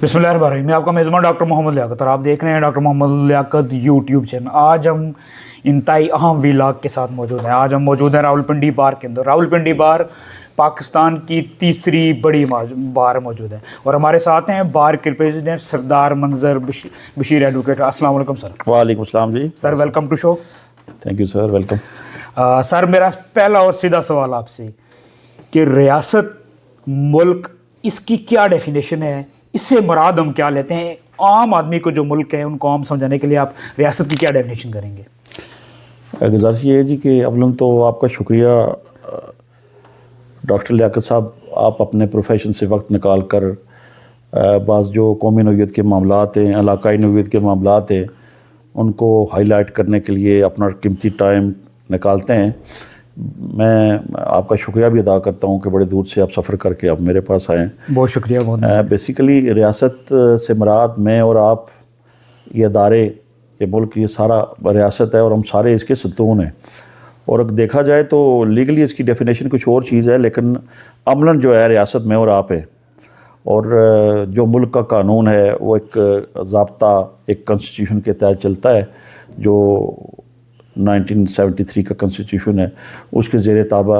बिस्मिल्लाहिर्रहमानिर्रहीम। मैं आपका मेज़बान डॉक्टर मोहम्मद लियाकत और आप देख रहे हैं doctor Mohammad Liaquat YouTube channel. आज हम इंतहाई अहम व्लॉग के साथ मौजूद हैं। आज हम मौजूद हैं रावलपिंडी बार के अंदर। रावलपिंडी बार पाकिस्तान की तीसरी बड़ी बार मौजूद है और हमारे साथ हैं बार के प्रेसिडेंट सरदार मंजर बशीर एडवोकेट। अस्सलाम वालेकुम सर। वालेकुम अस्सलाम जी। Sir welcome to show. Thank you sir, welcome. Sir मेरा पहला और सीधा सवाल आपसे कि रियासत मुल्क इसकी क्या डेफिनेशन है, इससे मुराद हम क्या लेते हैं? आम आदमी को जो मुल्क है उनको आम समझाने के लिए आप रियासत की क्या डेफिनेशन करेंगे? गुजारिश ये है जी कि अवलन तो आपका शुक्रिया डॉक्टर लियाकत साहब, आप अपने प्रोफेशन से वक्त निकाल कर बाज़ जो कौमी नौइयत के मामलात हैं, इलाकाई नौइयत के मामलात हैं, उनको हाईलाइट करने के लिए अपना कीमती टाइम निकालते हैं। मैं आपका शुक्रिया भी अदा करता हूँ कि बड़े दूर से आप सफ़र करके आप मेरे पास आएँ। बहुत शुक्रिया। बहुत बेसिकली रियासत से मुराद मैं और आप, ये अदारे, ये मुल्क, ये सारा रियासत है और हम सारे इसके सतून हैं। और देखा जाए तो लीगली इसकी डेफिनेशन कुछ और चीज़ है, लेकिन अमलन जो है रियासत में और आप है। और जो मुल्क का कानून है वो एक ज़ाब्ता, एक कॉन्स्टिट्यूशन के तहत चलता है, जो 1973 का कॉन्स्टिट्यूशन है, उसके ज़ेर ताबा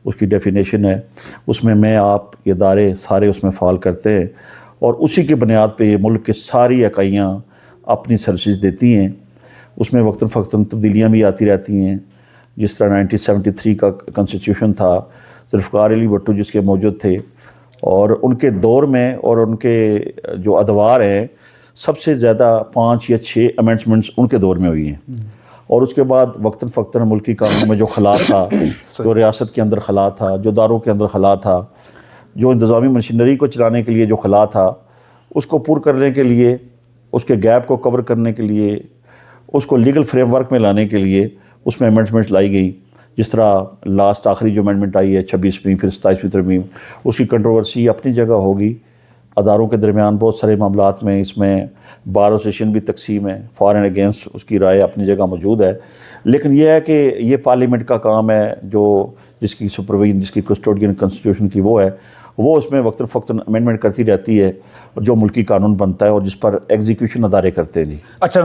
उसकी डेफिनेशन है। उसमें मैं, आप, ये इदारे सारे उसमें फ़ॉल करते हैं और उसी के बुनियाद पे ये मुल्क की सारी इकाइयाँ अपनी सर्विस देती हैं। उसमें वक्तन फ़क्तन तब्दीलियाँ भी आती रहती हैं। जिस तरह 1973 का कॉन्स्टिट्यूशन था, ज़ुल्फ़िकार अली भुट्टो जिसके मौजूद थे, और उनके दौर में और उनके जो अदवार हैं, सबसे ज़्यादा 5 या 6 अमेंडमेंट्स उनके दौर में हुई हैं। और उसके बाद वक्तन फ़क्तन मुल्की कानून में जो खला था, जो रियासत के अंदर खला था, जो दारों के अंदर खला था, जो इंतज़ामी मशीनरी को चलाने के लिए जो खला था, उसको पूरा करने के लिए, उसके गैप को कवर करने के लिए, उसको लीगल फ्रेमवर्क में लाने के लिए उसमें अमेंडमेंट्स लाई गई। जिस तरह लास्ट आखिरी जो अमेंडमेंट आई है 26वीं, फिर 27वीं तरमीम, उसकी कंट्रोवर्सी अपनी जगह होगी। अदारों के दरमियान बहुत सारे मामलात में इसमें बार एसोसिएशन भी तकसीम है, फॉर एंड अगेंस्ट उसकी राय अपनी जगह मौजूद है। लेकिन यह है कि ये पार्लियामेंट का काम है, जो जिसकी सुपरविजन, जिसकी कस्टोडियन कॉन्स्टिट्यूशन की वो है, वो उसमें वक्तन फ़क्तन अमेंडमेंट करती रहती है जो मुल्की कानून बनता है और जिस पर एग्जीक्यूशन अदारे करते हैं जी। अच्छा।